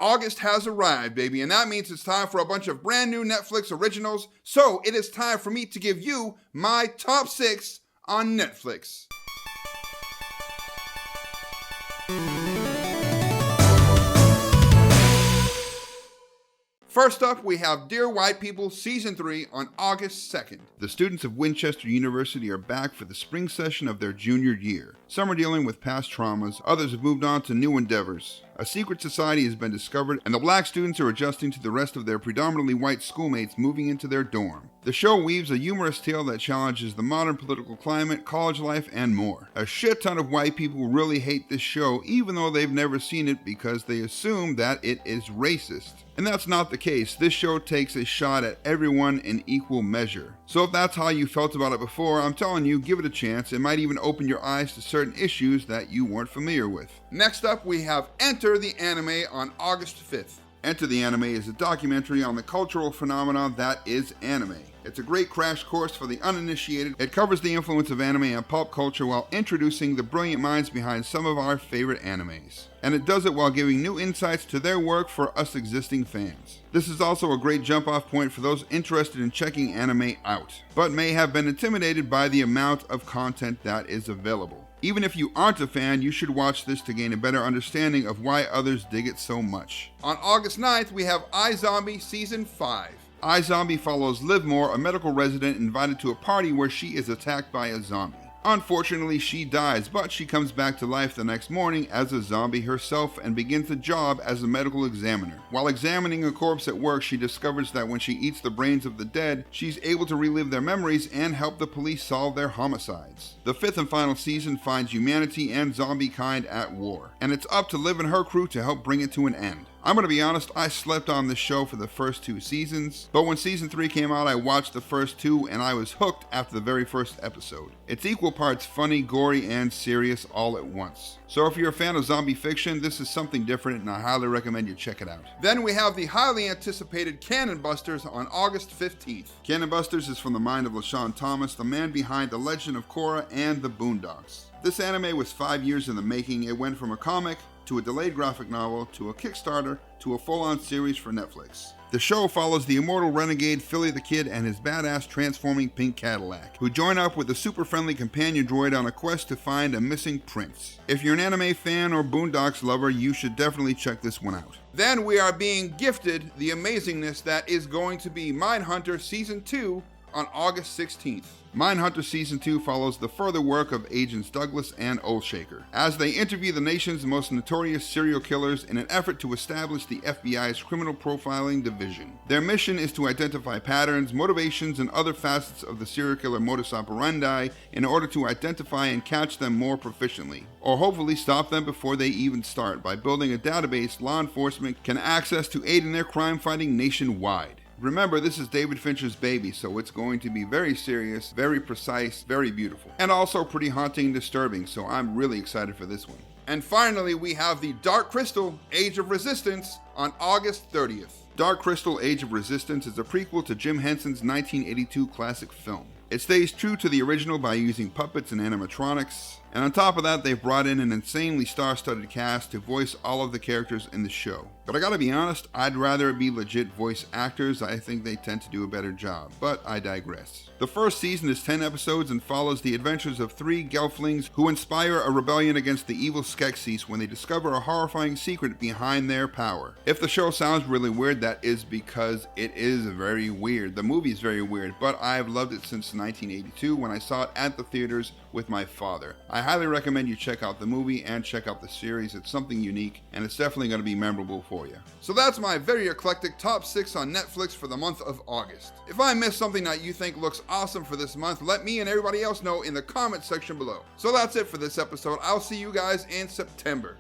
August has arrived, baby, and that means it's time for a bunch of brand new Netflix originals. So it is time for me to give you my top 6 on Netflix. First up, we have Dear White People Season 3 on August 2nd. The students of Winchester University are back for the spring session of their junior year. Some are dealing with past traumas, others have moved on to new endeavors. A secret society has been discovered, and the black students are adjusting to the rest of their predominantly white schoolmates moving into their dorm. The show weaves a humorous tale that challenges the modern political climate, college life, and more. A shit ton of white people really hate this show, even though they've never seen it because they assume that it is racist. And that's not the case. This show takes a shot at everyone in equal measure. So if that's how you felt about it before, I'm telling you, give it a chance. It might even open your eyes to certain issues that you weren't familiar with. Next up, we have Enter the Anime on August 5th. Enter the Anime is a documentary on the cultural phenomenon that is anime. It's a great crash course for the uninitiated. It covers the influence of anime and pop culture while introducing the brilliant minds behind some of our favorite animes. And it does it while giving new insights to their work for us existing fans. This is also a great jump-off point for those interested in checking anime out, but may have been intimidated by the amount of content that is available. Even if you aren't a fan, you should watch this to gain a better understanding of why others dig it so much. On August 9th, we have iZombie Season 5. iZombie follows Livmore, a medical resident invited to a party where she is attacked by a zombie. Unfortunately, she dies, but she comes back to life the next morning as a zombie herself and begins a job as a medical examiner. While examining a corpse at work, she discovers that when she eats the brains of the dead, she's able to relive their memories and help the police solve their homicides. The 5th and final season finds humanity and zombie kind at war, and it's up to Liv and her crew to help bring it to an end. I'm gonna be honest, I slept on this show for the first 2 seasons, but when season 3 came out, I watched the first 2 and I was hooked after the very first episode. It's equal parts funny, gory, and serious all at once. So if you're a fan of zombie fiction, this is something different and I highly recommend you check it out. Then we have the highly anticipated Cannon Busters on August 15th. Cannon Busters is from the mind of LaShawn Thomas, the man behind The Legend of Korra and The Boondocks. This anime was 5 years in the making. It went from a comic to a delayed graphic novel, to a Kickstarter, to a full-on series for Netflix. The show follows the immortal renegade Philly the Kid and his badass transforming pink Cadillac, who join up with a super-friendly companion droid on a quest to find a missing prince. If you're an anime fan or Boondocks lover, you should definitely check this one out. Then we are being gifted the amazingness that is going to be Mindhunter Season 2 on August 16th. Mindhunter Season 2 follows the further work of Agents Douglas and Olshaker as they interview the nation's most notorious serial killers in an effort to establish the FBI's criminal profiling division. Their mission is to identify patterns, motivations, and other facets of the serial killer modus operandi in order to identify and catch them more proficiently, or hopefully stop them before they even start by building a database law enforcement can access to aid in their crime fighting nationwide. Remember, this is David Fincher's baby, so it's going to be very serious, very precise, very beautiful, and also pretty haunting and disturbing, so I'm really excited for this one. And finally, we have the Dark Crystal Age of Resistance on August 30th. Dark Crystal Age of Resistance is a prequel to Jim Henson's 1982 classic film. It stays true to the original by using puppets and animatronics, and on top of that, they've brought in an insanely star-studded cast to voice all of the characters in the show. But I gotta be honest, I'd rather it be legit voice actors. I think they tend to do a better job, but I digress. The first season is 10 episodes and follows the adventures of 3 Gelflings who inspire a rebellion against the evil Skeksis when they discover a horrifying secret behind their power. If the show sounds really weird, that is because it is very weird. The movie is very weird, but I've loved it since 1982 when I saw it at the theaters with my father. I highly recommend you check out the movie and check out the series. It's something unique and it's definitely going to be memorable for you. So that's my very eclectic top 6 on Netflix for the month of August. If I missed something that you think looks awesome for this month, let me and everybody else know in the comment section below. So that's it for this episode. I'll see you guys in September.